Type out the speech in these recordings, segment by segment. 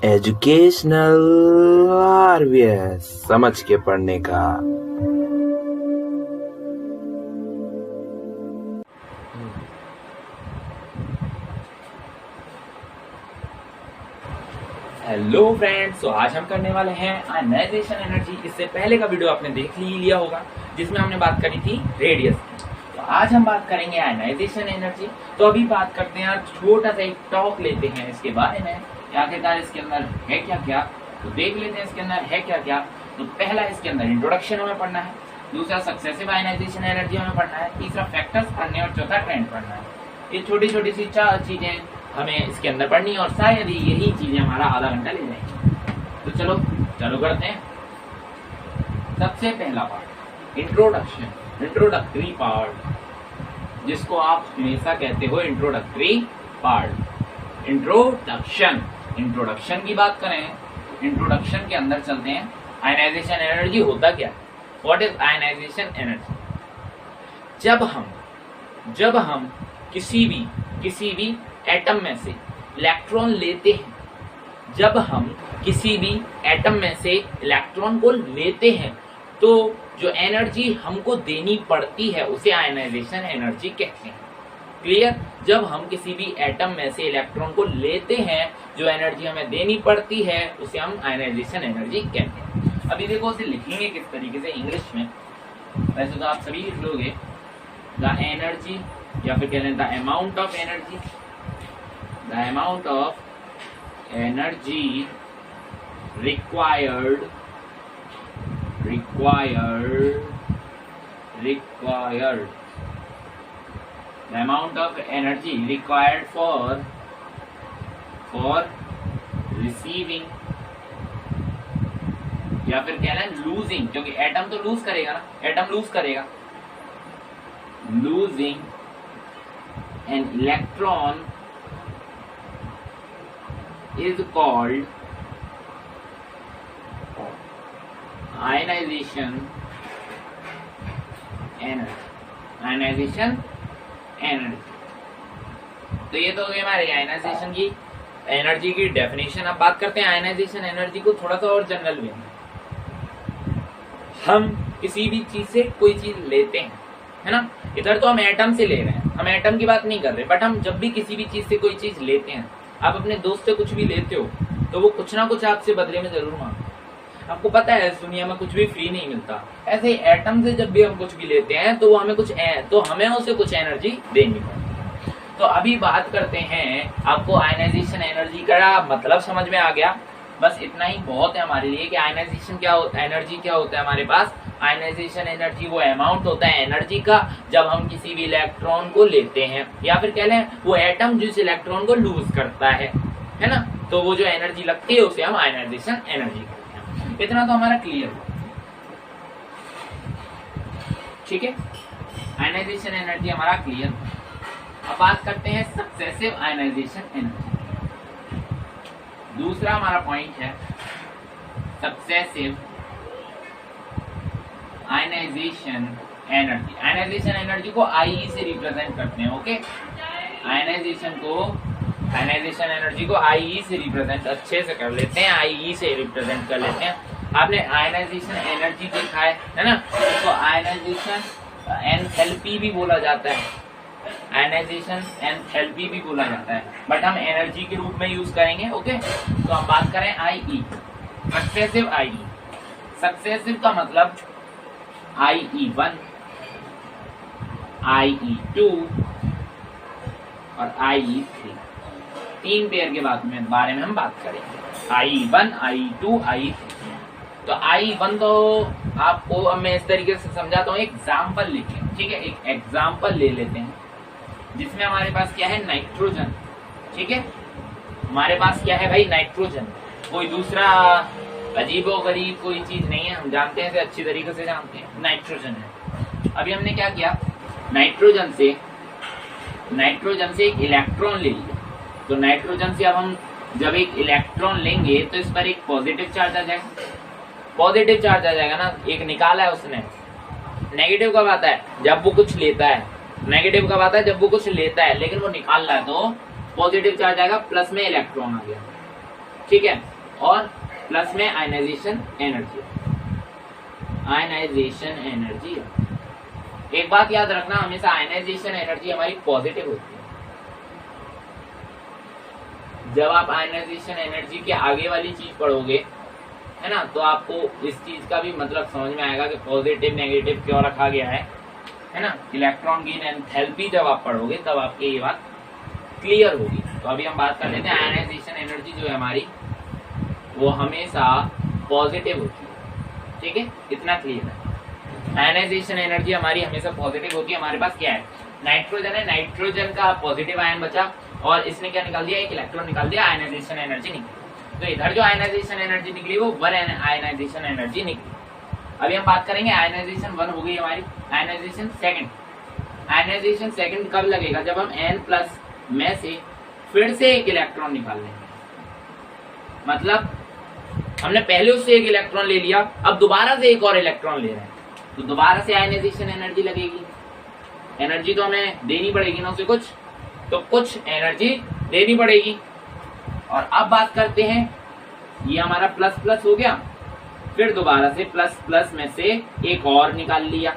Educational RVS समझ के पढ़ने का। हेलो फ्रेंड्स, तो आज हम करने वाले हैं आयनाइजेशन एनर्जी। इससे पहले का वीडियो आपने देख ही लिया होगा जिसमें हमने बात करी थी रेडियस की। तो आज हम बात करेंगे आयनाइजेशन एनर्जी। तो अभी बात करते हैं, छोटा सा एक टॉक लेते हैं इसके बारे में, आखिरकार इसके अंदर है क्या क्या। तो देख लेते हैं इसके अंदर है क्या क्या। तो पहला इसके अंदर इंट्रोडक्शन हमें पढ़ना है, दूसरा सक्सेसिव आयनाइजेशन एनर्जी हमें पढ़ना है, तीसरा फैक्टर्स पढ़ने और चौथा ट्रेंड पढ़ना है। ये छोटी छोटी सी 4 चीजें हमें इसके अंदर पढ़नी है और शायद यही चीजें हमारा आधा घंटा ले जाएंगी। तो चलो चालू करते हैं। सबसे पहला पार्ट इंट्रोडक्शन, इंट्रोडक्टरी पार्ट, जिसको आप हमेशा कहते हो इंट्रोडक्टरी पार्ट। इंट्रोडक्शन, इंट्रोडक्शन की बात करें, इंट्रोडक्शन के अंदर चलते हैं। आयनाइजेशन एनर्जी होता क्या? What is ionisation energy? जब हम किसी भी एटम में से इलेक्ट्रॉन लेते हैं, जब हम किसी भी एटम में से इलेक्ट्रॉन को लेते हैं तो जो एनर्जी हमको देनी पड़ती है उसे आयनाइजेशन एनर्जी कहते हैं। क्लियर? जब हम किसी भी एटम में से इलेक्ट्रॉन को लेते हैं, जो एनर्जी हमें देनी पड़ती है उसे हम आयनाइजेशन एनर्जी कहते हैं। अभी देखो उसे लिखेंगे किस तरीके से इंग्लिश में। वैसे तो आप सभी लिख लोगे द एनर्जी, या फिर कह लें the amount of energy, the amount of energy required the amount of energy required for receiving, या फिर कह लें लूजिंग, क्योंकि एटम तो लूज करेगा ना, एटम लूज करेगा, losing an electron is called ionization energy। ionization energy। तो ये तो गई हमारी आयनाइजेशन की एनर्जी की डेफिनेशन। अब बात करते हैं आयनाइजेशन एनर्जी को थोड़ा सा और जनरल वे में। हम किसी भी चीज से कोई चीज लेते हैं, है ना। इधर तो हम एटम से ले रहे हैं, हम एटम की बात नहीं कर रहे, बट हम जब भी किसी भी चीज से कोई चीज लेते हैं, आप अपने दोस्त से कुछ भी लेते हो तो वो कुछ ना कुछ आपसे बदले में जरूर मांगता। आपको पता है इस दुनिया में कुछ भी फ्री नहीं मिलता। ऐसे ही एटम से जब भी हम कुछ भी लेते हैं तो वो हमें हमें उसे कुछ एनर्जी देनी पड़ती है। तो अभी बात करते हैं, आपको आयनाइजेशन एनर्जी का मतलब समझ में आ गया। बस इतना ही बहुत है हमारे लिए कि आयनाइजेशन क्या होता है, एनर्जी क्या होता है हमारे पास। आयनाइजेशन एनर्जी वो अमाउंट होता है एनर्जी का जब हम किसी भी इलेक्ट्रॉन को लेते हैं, या फिर कह लें वो एटम जिस इलेक्ट्रॉन को लूज करता है ना, तो वो जो एनर्जी लगती है उसे हम आयनाइजेशन एनर्जी कहते हैं। इतना तो हमारा क्लियर हुआ, ठीक है। आयनाइजेशन एनर्जी हमारा क्लियर। अब बात करते हैं सक्सेसिव आयनाइजेशन एनर्जी। दूसरा हमारा पॉइंट है successive ionization energy. Ionization energy को IE से रिप्रेजेंट करते हैं, ओके। आयनाइजेशन एनर्जी को IE से रिप्रेजेंट अच्छे से कर लेते हैं, IE से रिप्रेजेंट कर लेते हैं। आपने आयनाइजेशन एनर्जी देखा है ना, इसको आयनाइजेशन एंथैल्पी भी बोला जाता है, आयनाइजेशन एंथैल्पी भी बोला जाता है, बट हम एनर्जी के रूप में यूज करेंगे, ओके। तो हम बात करें IE, सक्सेसिव IE। सक्सेसिव का मतलब IE1, IE2 और IE3, 3 पेयर के बारे में हम बात करेंगे। IE1, IE2, IE3। तो IE1 तो आपको अब मैं इस तरीके से समझाता हूँ, एग्जाम्पल लिखें, ठीक है। एक एग्जाम्पल ले लेते हैं जिसमें हमारे पास क्या है, नाइट्रोजन, ठीक है। हमारे पास क्या है भाई, नाइट्रोजन। कोई दूसरा अजीबो गरीब कोई चीज नहीं है, हम जानते हैं, अच्छी तरीके से जानते हैं, नाइट्रोजन है। अभी हमने क्या किया, नाइट्रोजन से एक इलेक्ट्रॉन ले लिया। तो नाइट्रोजन से अब हम जब एक इलेक्ट्रॉन लेंगे तो इस पर एक पॉजिटिव चार्ज आ जाएगा, पॉजिटिव चार्ज आ जाएगा ना। एक निकाला है उसने। नेगेटिव कब आता है, जब वो कुछ लेता है। नेगेटिव कब आता है, जब वो कुछ लेता है, लेकिन वो निकाल रहा है तो पॉजिटिव चार्ज आएगा, प्लस में इलेक्ट्रॉन आ गया, ठीक है, और प्लस में आयनाइजेशन एनर्जी। आयनाइजेशन एनर्जी, एक बात याद रखना, हमेशा आयनाइजेशन एनर्जी हमारी पॉजिटिव होती है। जब आप आयनाइजेशन एनर्जी के आगे वाली चीज पढ़ोगे, है ना, तो आपको इस चीज का भी मतलब समझ में आएगा कि पॉजिटिव नेगेटिव क्यों रखा गया है ना। इलेक्ट्रॉन गेन एंथैल्पी जब आप पढ़ोगे तब आपकी ये बात क्लियर होगी। तो अभी हम बात कर लेते हैं, आयनाइजेशन एनर्जी जो है हमारी वो हमेशा पॉजिटिव होती है, ठीक है, इतना क्लियर है। आयनाइजेशन एनर्जी हमारी हमेशा पॉजिटिव होती है। हमारे पास क्या है, नाइट्रोजन है, नाइट्रोजन का पॉजिटिव आयन बचा और इसने क्या निकाल दिया, एक इलेक्ट्रॉन निकाल दिया, आयनाइजेशन एनर्जी निकली। तो इधर जो आयनाइजेशन एनर्जी निकली वो 1 आयनाइजेशन एनर्जी निकली। अभी हम बात करेंगे आयनाइजेशन 1 हो गई हमारी, आयनाइजेशन सेकंड। आयनाइजेशन सेकंड कब लगेगा, जब हम N+ में से फिर से एक इलेक्ट्रॉन निकाल लेंगे। मतलब हमने पहले उससे एक इलेक्ट्रॉन ले लिया, अब दोबारा से एक और इलेक्ट्रॉन ले रहे हैं, तो दोबारा से आयनाइजेशन एनर्जी लगेगी। एनर्जी तो हमें देनी पड़ेगी ना उसे कुछ, तो कुछ एनर्जी देनी पड़ेगी। और अब बात करते हैं, ये हमारा प्लस प्लस हो गया, फिर दोबारा से प्लस प्लस में से एक और निकाल लिया,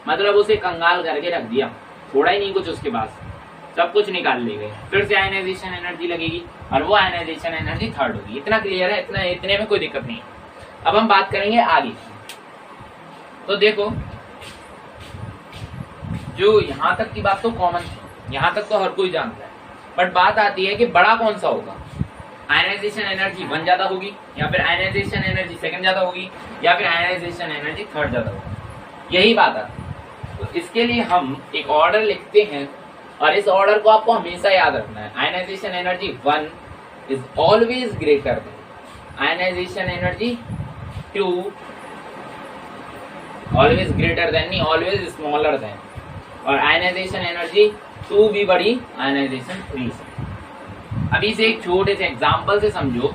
मतलब उसे कंगाल करके रख दिया, थोड़ा ही नहीं कुछ उसके पास, सब कुछ निकाल ले गए। फिर से आयनाइजेशन एनर्जी लगेगी और वो आयनाइजेशन एनर्जी थर्ड होगी। इतना क्लियर है, इतने में कोई दिक्कत नहीं है। अब हम बात करेंगे आगे। तो देखो, जो यहाँ तक की बात तो कॉमन थी, यहाँ तक तो हर कोई जानता है, बट बात आती है कि बड़ा कौन सा होगा, आयनाइजेशन एनर्जी 1 ज्यादा होगी, या फिर आयनाइजेशन एनर्जी सेकंड ज्यादा होगी, या फिर आयनाइजेशन एनर्जी थर्ड ज्यादा होगी, यही बात आती है। तो इसके लिए हम एक ऑर्डर लिखते हैं और इस ऑर्डर को आपको हमेशा याद रखना है। Ionization energy 1 is always greater than ionization energy 2, always greater than नहीं, ऑलवेज स्मॉलर देन, और आयनाइजेशन एनर्जी 2 भी बड़ी आयनाइजेशन 3 से। अभी से एक छोटे से एग्जांपल से समझो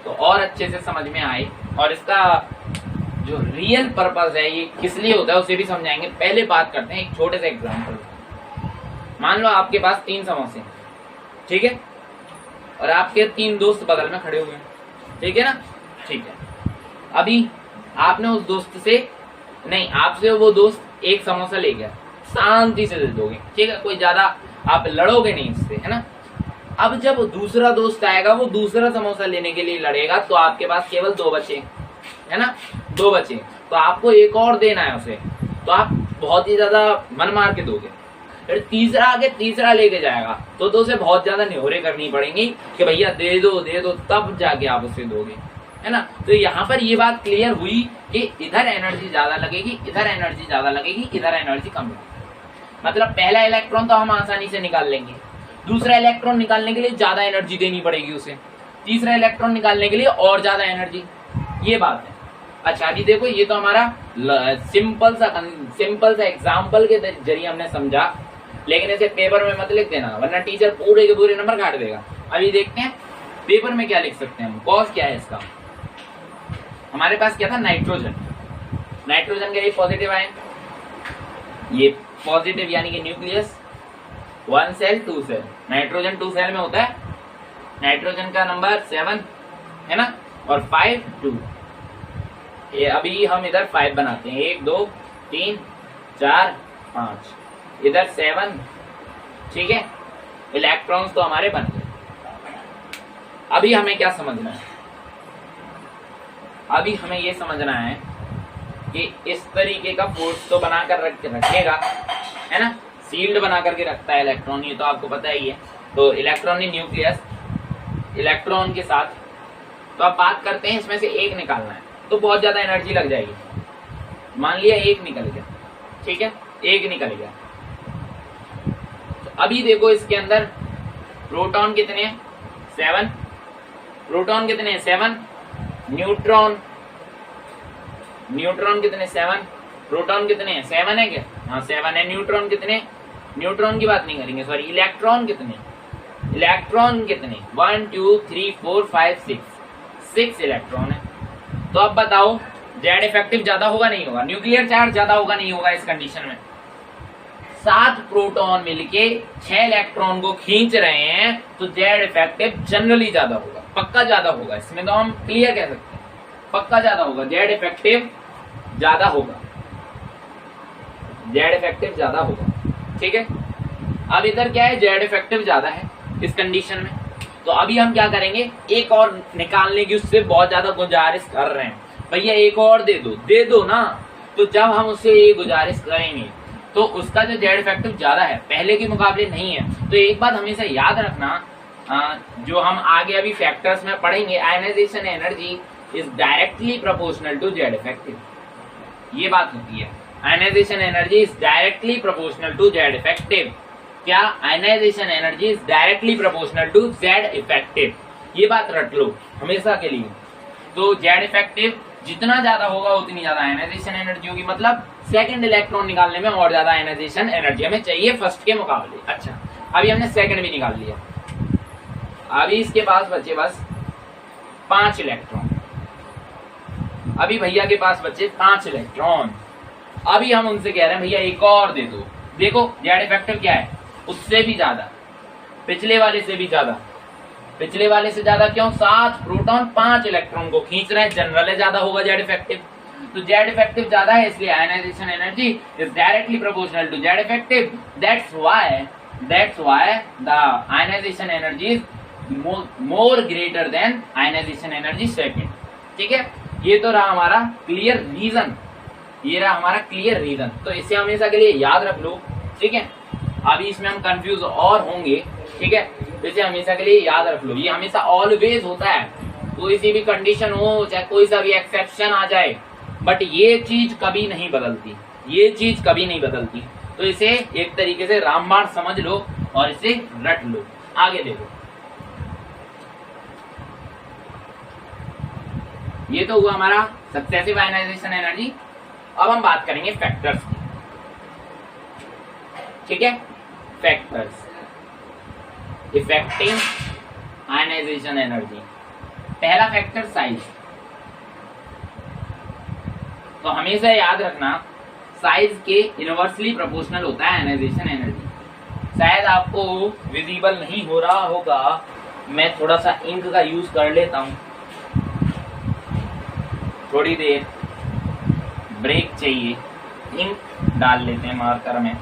तो और अच्छे से समझ में आए, और इसका जो रियल पर्पस है ये किस लिए होता है उसे भी समझाएंगे। पहले बात करते हैं एक छोटे से एग्जांपल। मान लो आपके पास 3 समोसे, ठीक है, और आपके 3 दोस्त बगल में खड़े हुए हैं, ठीक है ना, ठीक है। अभी आपने उस दोस्त से नहीं, आपसे वो दोस्त एक समोसा ले गया, शांति से दे दोगे, ठीक है, कोई ज्यादा आप लड़ोगे नहीं इससे, है ना। अब जब दूसरा दोस्त आएगा वो दूसरा समोसा लेने के लिए लड़ेगा, तो आपके पास केवल 2 बचे, है ना, 2 बचे, तो आपको एक और देना है उसे, तो आप बहुत ही ज्यादा मन मार के दोगे। फिर तीसरा आगे तीसरा लेके जाएगा तो उसे बहुत ज्यादा निहोरे करनी पड़ेंगी कि भैया दे दो, तब जाके आप उसे दोगे, है ना। तो यहाँ पर ये बात क्लियर हुई कि इधर एनर्जी ज्यादा लगेगी, इधर एनर्जी ज्यादा लगेगी, इधर एनर्जी कम लगेगी। मतलब पहला इलेक्ट्रॉन तो हम आसानी से निकाल लेंगे, दूसरा इलेक्ट्रॉन निकालने के लिए ज्यादा एनर्जी देनी पड़ेगी उसे, तीसरा इलेक्ट्रॉन निकालने के लिए और ज्यादा एनर्जी, ये बात है। अच्छा, अभी देखो, ये तो हमारा सिंपल सा एग्जाम्पल के जरिए हमने समझा, लेकिन इसे पेपर में मत लिख देना वरना टीचर पूरे के पूरे नंबर काट देगा। अभी देखते हैं पेपर में क्या लिख सकते हैं हम। कॉज क्या है इसका, हमारे पास क्या था, नाइट्रोजन, नाइट्रोजन का ये पॉजिटिव आयन, ये पॉजिटिव यानी कि nucleus 1 shell 2 shell, nitrogen 2 shell में होता है, नाइट्रोजन का नंबर 7 है ना, और 5 2, ये अभी हम इधर 5 बनाते हैं, 1 2 3 4 5, इधर 7, ठीक है, इलेक्ट्रॉन्स तो हमारे बन गए। अभी हमें क्या समझना है, अभी हमें ये समझना है कि इस तरीके का फोर्स तो बनाकर रखेगा, है ना, सील्ड बना करके रखता है इलेक्ट्रॉन, ये तो आपको पता ही है। तो इलेक्ट्रॉन न्यूक्लियस, इलेक्ट्रॉन के साथ, तो अब बात करते हैं इसमें से एक निकालना है, तो बहुत ज्यादा एनर्जी लग जाएगी। मान लिया एक निकल गया, ठीक है, एक निकल गया, तो अभी देखो इसके अंदर प्रोटॉन कितने हैं, 7, प्रोटॉन कितने हैं, 7, न्यूट्रॉन कितने, 7, प्रोटॉन कितने हैं, 7 है क्या, हाँ 7 है। न्यूट्रॉन कितने, न्यूट्रॉन की बात नहीं करेंगे, सॉरी, इलेक्ट्रॉन कितने, 1 2 3 4 5 6 इलेक्ट्रॉन है। तो अब बताओ जेड इफेक्टिव ज्यादा होगा नहीं होगा, न्यूक्लियर चार्ज ज्यादा होगा नहीं होगा इस कंडीशन में, 7 प्रोटॉन मिलके 6 इलेक्ट्रॉन को खींच रहे हैं तो जेड इफेक्टिव जनरली ज्यादा होगा, पक्का ज्यादा होगा। इसमें तो हम क्लियर कह सकते हैं, पक्का ज्यादा होगा, जेड इफेक्टिव ज्यादा होगा, जेड इफेक्टिव ज्यादा होगा। ठीक है, अब इधर क्या है, जेड इफेक्टिव ज्यादा है इस कंडीशन में। तो अभी हम क्या करेंगे, एक और निकालने की उससे बहुत ज्यादा गुजारिश कर रहे हैं, भैया एक और दे दो ना। तो जब हम उससे ये गुजारिश करेंगे तो उसका जो जेड इफेक्टिव ज्यादा है, पहले के मुकाबले नहीं है। तो एक बात हमेशा याद रखना, जो हम आगे अभी फैक्टर्स में पढ़ेंगे, ionisation energy is directly proportional to Z effective, ये बात होती है। Ionization energy is directly proportional to Z effective. क्या, ionisation energy is directly proportional to Z effective, ये बात रट लो हमेशा के लिए। तो जेड इफेक्टिव जितना ज्यादा होगा उतनी ज्यादा आयनाइजेशन एनर्जी होगी, मतलब सेकंड इलेक्ट्रॉन निकालने में और ज्यादा आयनाइजेशन एनर्जी हमें चाहिए फर्स्ट के मुकाबले। अच्छा, अभी हमने सेकंड भी निकाल लिया, अभी इसके पास बचे बस 5 इलेक्ट्रॉन। अभी भैया के पास बचे 5 इलेक्ट्रॉन। अभी हम उनसे कह रहे हैं भैया एक और दे दो। देखो जेड इफेक्टिव क्या है, उससे भी ज्यादा, पिछले वाले से भी ज्यादा, पिछले वाले से ज्यादा क्यों, 7 प्रोटॉन 5 इलेक्ट्रॉन को खींच रहे हैं, जनरल ज्यादा होगा जेड इफेक्टिव। तो जेड इफेक्टिव ज्यादा है, इसलिए ionization energy is directly proportional to Z effective. That's why the ionization energy is more greater than ionization energy second. ठीक है, ये तो रहा हमारा क्लियर रीजन, ये रहा हमारा क्लियर रीजन। तो इसे हमेशा के लिए याद रख लो। ठीक है, अभी इसमें हम कंफ्यूज और होंगे। ठीक है, तो इसे हमेशा के लिए याद रख लो, ये हमेशा ऑलवेज होता है, कोई सी भी कंडीशन हो, चाहे कोई सा भी एक्सेप्शन आ जाए, बट ये चीज कभी नहीं बदलती, ये चीज कभी नहीं बदलती। तो इसे एक तरीके से रामबाण समझ लो और इसे रट लो। आगे देखो, ये तो हुआ हमारा सक्सेसिव आयनाइजेशन एनर्जी। अब हम बात करेंगे फैक्टर्स की। ठीक है, फैक्टर्स इफेक्टिव आयनाइजेशन एनर्जी। पहला फैक्टर साइज। तो हमेशा याद रखना साइज के इनवर्सली प्रोपोर्शनल होता है आयनाइजेशन एनर्जी। शायद आपको विजिबल नहीं हो रहा होगा, मैं थोड़ा सा इंक का यूज कर लेता हूं, थोड़ी देर ब्रेक चाहिए, इंक डाल लेते हैं मार्कर में।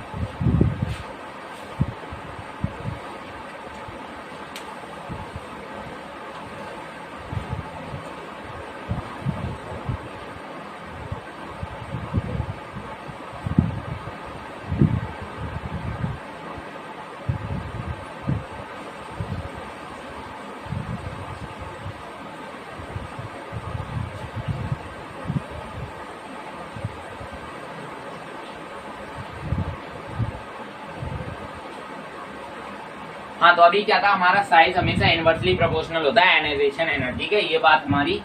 हाँ, तो अभी क्या था, हमारा साइज हमेशा इनवर्सली प्रोपोर्शनल होता है आयनाइजेशन एनर्जी के, ये बात हमारी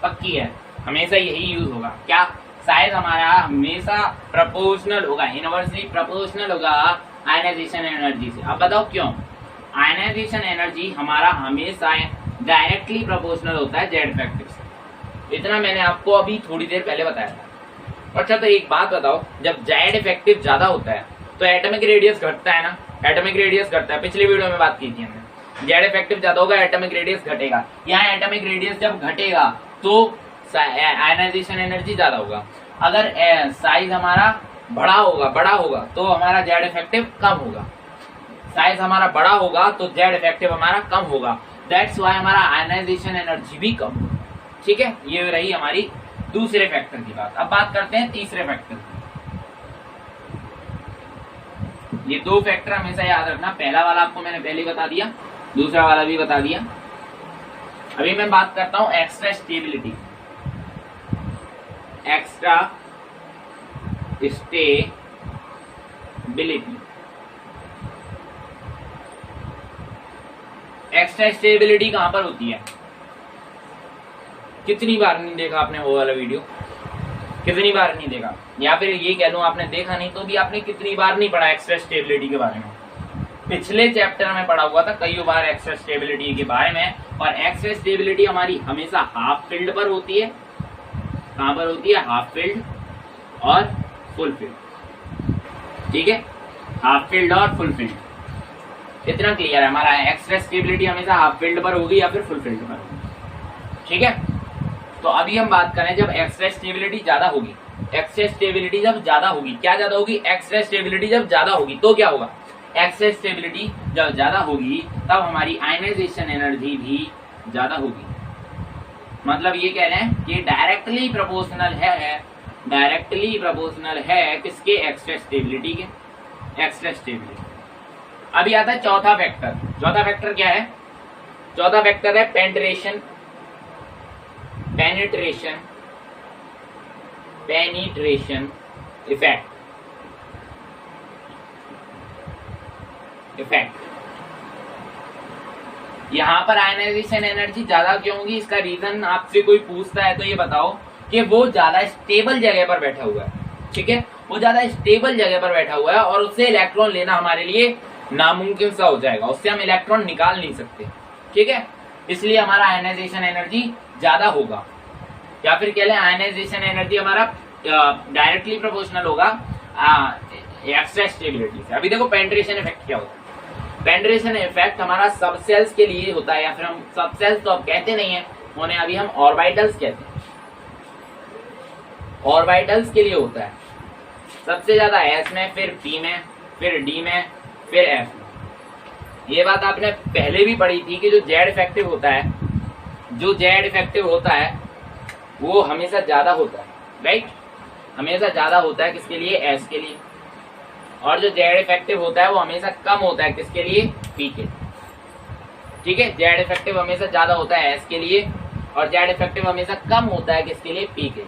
पक्की है, हमेशा यही यूज होगा। क्या, साइज हमारा हमेशा प्रोपोर्शनल होगा, इनवर्सली प्रोपोर्शनल होगा आयनाइजेशन एनर्जी से। अब बताओ क्यों, आयनाइजेशन एनर्जी हमारा हमेशा डायरेक्टली प्रोपोर्शनल होता है जेड इफेक्टिव से। इतना मैंने आपको अभी थोड़ी देर पहले बताया था। अच्छा, तो एक बात बताओ, जब जेड इफेक्टिव ज्यादा होता है तो एटॉमिक रेडियस घटता है ना, एटॉमिक रेडियस घटता है, पिछली वीडियो में बात की थी हमने। जेड इफेक्टिव ज्यादा होगा, एटॉमिक रेडियस घटेगा। यहाँ एटॉमिक रेडियस जब घटेगा तो आयनाइजेशन एनर्जी ज्यादा होगा। अगर साइज हमारा बड़ा होगा तो हमारा जेड इफेक्टिव कम होगा। साइज हमारा बड़ा होगा तो जेड इफेक्टिव हमारा कम होगा। दैट्स व्हाई हमारा आयनाइजेशन एनर्जी भी कम। ठीक है, ये रही हमारी दूसरे फैक्टर की बात। अब बात करते हैं तीसरे फैक्टर की। ये 2 फैक्टर हमेशा याद रखना, पहला वाला आपको मैंने पहले बता दिया, दूसरा वाला भी बता दिया। अभी मैं बात करता हूं extra stability. Extra stability, extra stability कहां पर होती है? कितनी बार नहीं देखा आपने वो वाला वीडियो, कितनी बार नहीं देखा, या फिर ये कह लूं आपने देखा नहीं तो भी आपने कितनी बार नहीं पढ़ा एक्स्ट्रा स्टेबिलिटी के बारे में। पिछले चैप्टर में पढ़ा हुआ था कई बार एक्स्ट्रा स्टेबिलिटी के बारे में। और एक्स्ट्रा स्टेबिलिटी हमारी हमेशा हाफ फील्ड पर होती है। कहां पर होती है? हाफ फील्ड और फुल फील्ड। ठीक है, हाफ फील्ड और फुल फील्ड। इतना क्लियर है हमारा, एक्स स्टेबिलिटी हमेशा हाफ फील्ड पर होगी या फिर फुल फील्ड पर होगी। ठीक है, तो अभी हम बात करें जब एक्स स्टेबिलिटी ज्यादा होगी, एक्स स्टेबिलिटी जब ज्यादा होगी, क्या ज्यादा होगी, एक्स स्टेबिलिटी जब ज्यादा होगी तो क्या होगा, एक्स स्टेबिलिटी जब ज्यादा होगी तब हमारी आयनाइजेशन एनर्जी भी ज्यादा होगी। मतलब ये कह रहे हैं कि डायरेक्टली प्रोपोर्शनल है किसके, एक्स स्टेबिलिटी के, एक्स स्टेबिलिटी। अभी आता है चौथा फैक्टर। चौथा फैक्टर क्या है, चौथा फैक्टर है पेनिट्रेशन इफेक्ट। यहां पर आयनाइजेशन एनर्जी ज्यादा क्यों होगी, इसका रीजन आपसे कोई पूछता है तो ये बताओ कि वो ज्यादा स्टेबल जगह पर बैठा हुआ है। ठीक है, वो ज्यादा स्टेबल जगह पर बैठा हुआ है और उससे इलेक्ट्रॉन लेना हमारे लिए नामुमकिन सा हो जाएगा, उससे हम इलेक्ट्रॉन निकाल नहीं सकते। ठीक है, इसलिए हमारा आयनाइजेशन एनर्जी ज्यादा होगा, या फिर कह लें आयनाइजेशन एनर्जी हमारा डायरेक्टली प्रोपोर्शनल होगा एक्स स्टेबिलिटी से। अभी देखो पेनिट्रेशन इफेक्ट क्या होता है। पेनिट्रेशन इफेक्ट हमारा सब सेल्स के लिए होता है, या फिर हम सब सेल्स तो अब कहते नहीं है, उन्हें अभी हम ऑर्बिटल्स कहते हैं। ऑर्बिटल्स के लिए होता है सबसे ज्यादा एस में, फिर पी में, फिर डी में, फिर एफ में। ये बात आपने पहले भी पढ़ी थी कि जो जेड इफेक्टिव होता है, जो जेड इफेक्टिव होता है वो हमेशा ज्यादा होता है, राइट, हमेशा ज्यादा होता है किसके लिए, एस के लिए। और जो जेड इफेक्टिव होता है वो हमेशा कम होता है किसके लिए, पी के। ठीक है, जेड इफेक्टिव हमेशा ज्यादा होता है एस के लिए और जेड इफेक्टिव हमेशा कम होता है किसके लिए, पी के।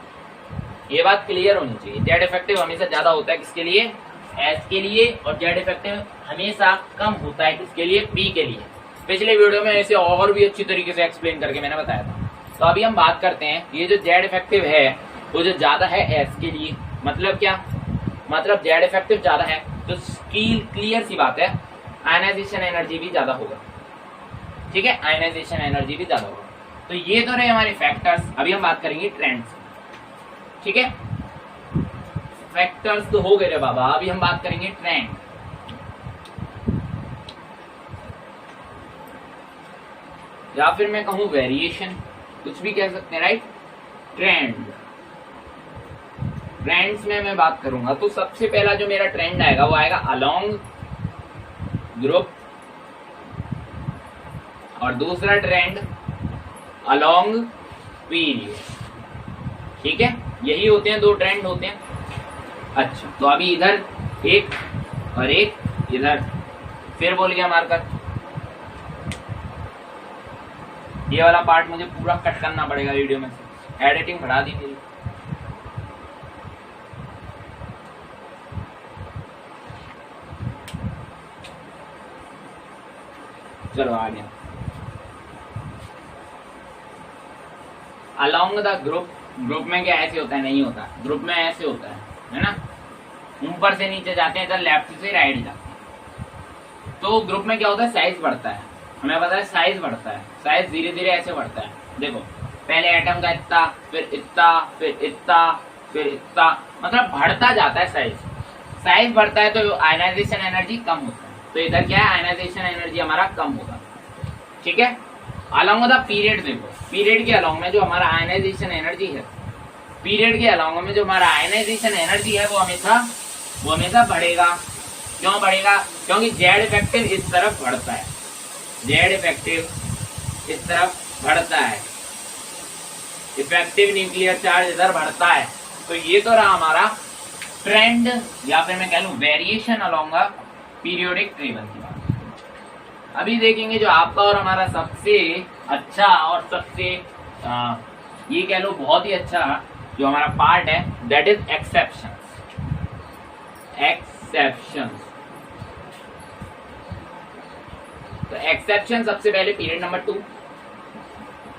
ये बात क्लियर होनी चाहिए, जेड इफेक्टिव हमेशा ज्यादा होता है किसके लिए, एस के लिए, और जेड इफेक्टिव हमेशा कम होता है किसके लिए, पी के लिए। पिछले वीडियो में ऐसे और भी अच्छी तरीके से एक्सप्लेन करके मैंने बताया था। तो अभी हम बात करते हैं, ये जो जेड इफेक्टिव है वो जो ज्यादा है एस के लिए, मतलब क्या, मतलब जेड इफेक्टिव ज्यादा है तो क्लियर सी बात है आयनाइजेशन एनर्जी भी ज्यादा होगा। ठीक है, आयनाइजेशन एनर्जी भी ज्यादा होगा। तो ये तो रहे हमारे फैक्टर्स। अभी हम बात करेंगे ट्रेंड्स। ठीक है, फैक्टर्स तो हो गए रे बाबा, अभी हम बात करेंगे ट्रेंड। या फिर मैं कहूं वेरिएशन, कुछ भी कह सकते हैं, राइट। ट्रेंड्स में मैं बात करूंगा तो सबसे पहला जो मेरा ट्रेंड आएगा वो आएगा अलोंग ग्रुप, और दूसरा ट्रेंड अलोंग पीरियड। ठीक है, यही होते हैं, दो ट्रेंड होते हैं। अच्छा, तो अभी इधर एक और एक इधर, फिर बोल गया मार्कर। ये वाला पार्ट मुझे पूरा कट करना पड़ेगा वीडियो में से, एडिटिंग बढ़ा दी मेरी। चलो आ गया। अलोंग द ग्रुप, ग्रुप में क्या ऐसे होता है, नहीं होता, ग्रुप में ऐसे होता है ना, ऊपर से नीचे जाते हैं, इधर लेफ्ट से राइट जाते हैं। तो ग्रुप में क्या होता है, साइज बढ़ता है, हमें पता है साइज बढ़ता है, साइज धीरे धीरे ऐसे बढ़ता है। देखो पहले एटम का इतना, फिर इतना, फिर इतना, फिर इतना, मतलब बढ़ता जाता है साइज। साइज बढ़ता है तो आयनाइजेशन एनर्जी कम होता है, तो इधर क्या है, आयनाइजेशन एनर्जी हमारा कम होगा। ठीक है, अलोंग द पीरियड, देखो पीरियड के अलोंग में जो हमारा आयनाइजेशन एनर्जी है, पीरियड के अलोंग में जो हमारा आयनाइजेशन एनर्जी है वो हमेशा बढ़ेगा। क्यों बढ़ेगा, क्योंकि जेड इफेक्टिव इस तरफ बढ़ता है, जेड इफेक्टिव इस तरफ बढ़ता है, इफेक्टिव न्यूक्लियर चार्ज इधर बढ़ता है। तो ये तो रहा हमारा ट्रेंड, या फिर मैं कह लूं variation along a periodic table की बात। अभी देखेंगे जो आपका और हमारा सबसे अच्छा और सबसे ये कह लो बहुत ही अच्छा जो हमारा पार्ट है, दैट इज एक्सेप्शंस। तो एक्सेप्शन सबसे पहले पीरियड नंबर 2,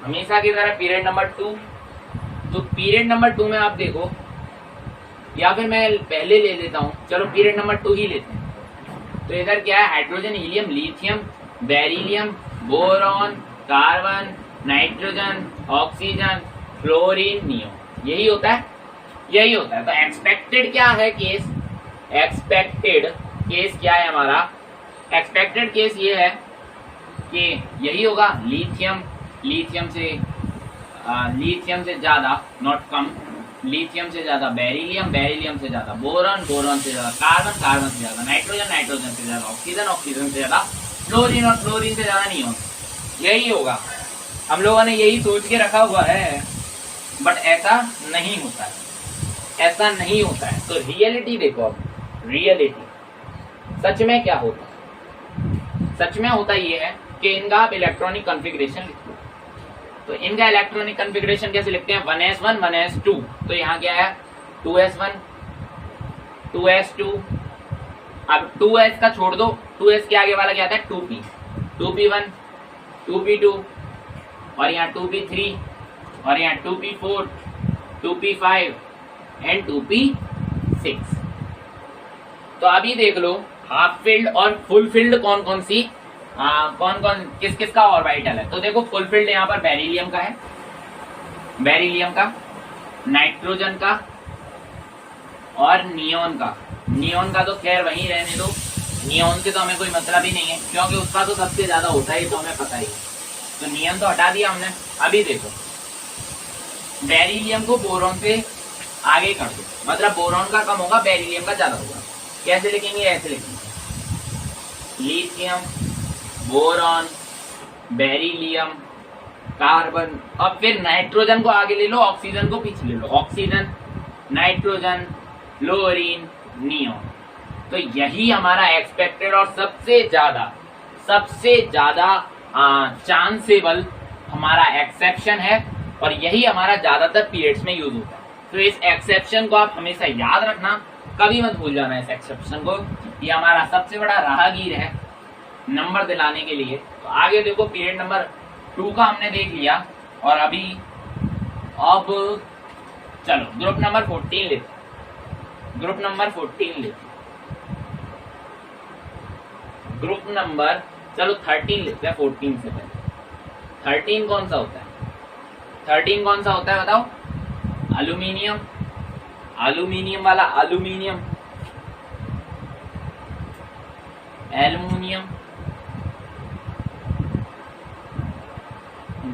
हमेशा की तरह पीरियड नंबर 2। तो पीरियड नंबर 2 में आप देखो, या फिर मैं पहले ले लेता हूं, चलो पीरियड नंबर 2 ही लेते हैं। तो इधर क्या है, hydrogen, helium, lithium, beryllium, boron, carbon, nitrogen, oxygen, fluorine, neon, यही होता है, यही होता है। तो एक्सपेक्टेड क्या है केस, एक्सपेक्टेड केस क्या है हमारा, एक्सपेक्टेड केस ये है कि यही होगा, लिथियम से ज्यादा, नॉट कम, लिथियम से ज्यादा बेरिलियम से ज्यादा बोरॉन से ज्यादा कार्बन से ज्यादा नाइट्रोजन से ज्यादा ऑक्सीजन से ज्यादा फ्लोरीन से ज्यादा नियॉन। यही होगा, हम लोगों ने यही सोच के रखा हुआ है, बट ऐसा नहीं होता है। तो रियलिटी देखो, अब रियलिटी सच में क्या होता है, सच में होता ये है कि इनका आप इलेक्ट्रॉनिक कॉन्फ़िगरेशन लिखो। तो इनका इलेक्ट्रॉनिक कॉन्फ़िगरेशन कैसे लिखते हैं, 1s1 1s2। तो यहाँ क्या है 2s1 2s2। अब 2s का छोड़ दो, 2s के आगे वाला क्या आता है 2p, 2p1 2p2 और यहाँ 2p3 और यहाँ 2p4 2p5 एंड 2p6। तो अभी देख लो हाफ फिल्ड और फुल फिल्ड कौन किस का ऑर्बिटल है। तो देखो फुल फिल्ड यहाँ पर बेरिलियम का है, नाइट्रोजन का और नियोन का तो खैर वहीं रहने दो, नियोन से तो हमें कोई मतलब ही नहीं है क्योंकि उसका तो सबसे ज्यादा होता है, तो हमें पता ही है। तो नियोन तो हटा दिया हमने। अभी देखो बेरिलियम को बोरॉन से आगे कर दो, मतलब बोरॉन का कम होगा बेरिलियम का ज्यादा होगा। कैसे लिखेंगे, ऐसे लिखेंगे लिथियम बोरॉन बेरिलियम कार्बन, अब फिर नाइट्रोजन को आगे ले लो, ऑक्सीजन को पीछे ले लो, ऑक्सीजन नाइट्रोजन फ्लोरीन नियोन। तो यही हमारा एक्सपेक्टेड और सबसे ज्यादा चांसेबल हमारा एक्सेप्शन है, और यही हमारा ज्यादातर पीरियड्स में यूज होता है। तो इस एक्सेप्शन को आप हमेशा याद रखना, कभी मत भूल जाना इस एक्सेप्शन को। ये हमारा सबसे बड़ा राहगीर है नंबर दिलाने के लिए। तो आगे देखो पीरियड नंबर 2 का हमने देख लिया, और अब चलो ग्रुप नंबर 14 लेते, ग्रुप नंबर 13 लेते हैं 14 से पहले। 13 कौन सा होता है बताओ, एल्यूमिनियम वाला, एल्युमिनियम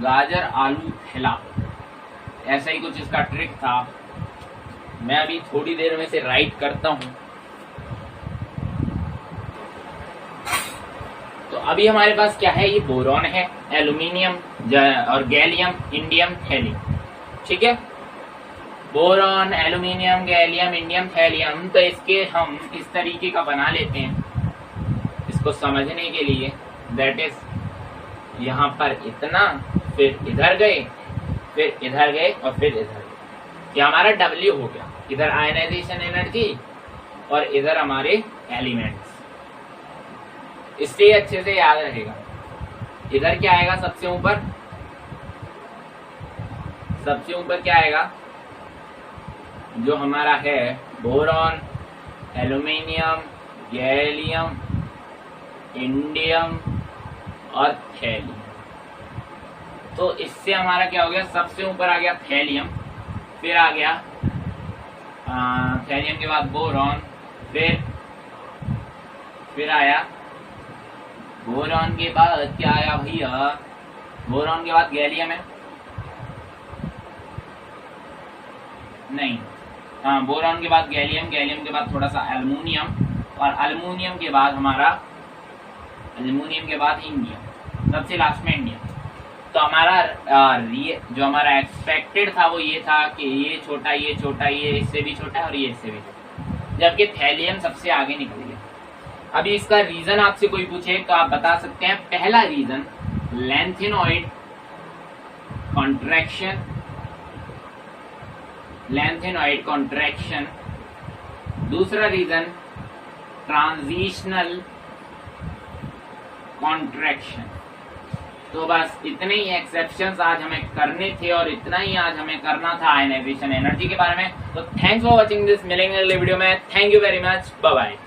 गाजर आलू थैला, ऐसा ही कुछ इसका ट्रिक था। मैं अभी थोड़ी देर में से राइट करता हूं। तो अभी हमारे पास क्या है, ये बोरॉन है, एल्यूमिनियम और गैलियम इंडियम थैलियम, ठीक है। Boron aluminium gallium indium thallium, तो इसके हम इस तरीके का बना लेते हैं इसको समझने के लिए। दैट इज यहाँ पर इतना, फिर इधर गए, फिर इधर गए और फिर इधर गए। ये हमारा W हो गया, इधर आयनाइजेशन एनर्जी और इधर हमारे एलिमेंट्स। इससे अच्छे से याद रहेगा। इधर क्या आएगा, सबसे ऊपर क्या आएगा, जो हमारा है बोरॉन एल्यूमिनियम गैलियम इंडियम और थैलियम। तो इससे हमारा क्या हो गया, सबसे ऊपर आ गया थैलियम, फिर आ गया थैलियम के बाद बोरॉन, फिर आया बोरॉन के बाद क्या आया भैया, बोरॉन के बाद गैलियम है नहीं, हाँ बोरॉन के बाद गैलियम, गैलियम के बाद थोड़ा सा एल्युमिनियम, और एल्युमिनियम के बाद इंडियम, सबसे लास्ट में इंडियम। तो हमारा जो हमारा एक्सपेक्टेड था वो ये था कि ये छोटा, ये इससे भी छोटा और ये इससे भी छोटा, जबकि थैलियम सबसे आगे निकल गया। अभी इसका रीजन आपसे कोई पूछे तो आप बता सकते हैं। पहला रीजन लैंथेनॉइड कॉन्ट्रैक्शन, दूसरा रीजन ट्रांजिशनल कॉन्ट्रैक्शन। तो बस इतने ही एक्सेप्शंस आज हमें करने थे और इतना ही आज हमें करना था आयनाइजेशन एनर्जी के बारे में। तो थैंक्स फॉर वॉचिंग दिस, मिलेंगे अगले वीडियो में। Thank you very much, bye bye.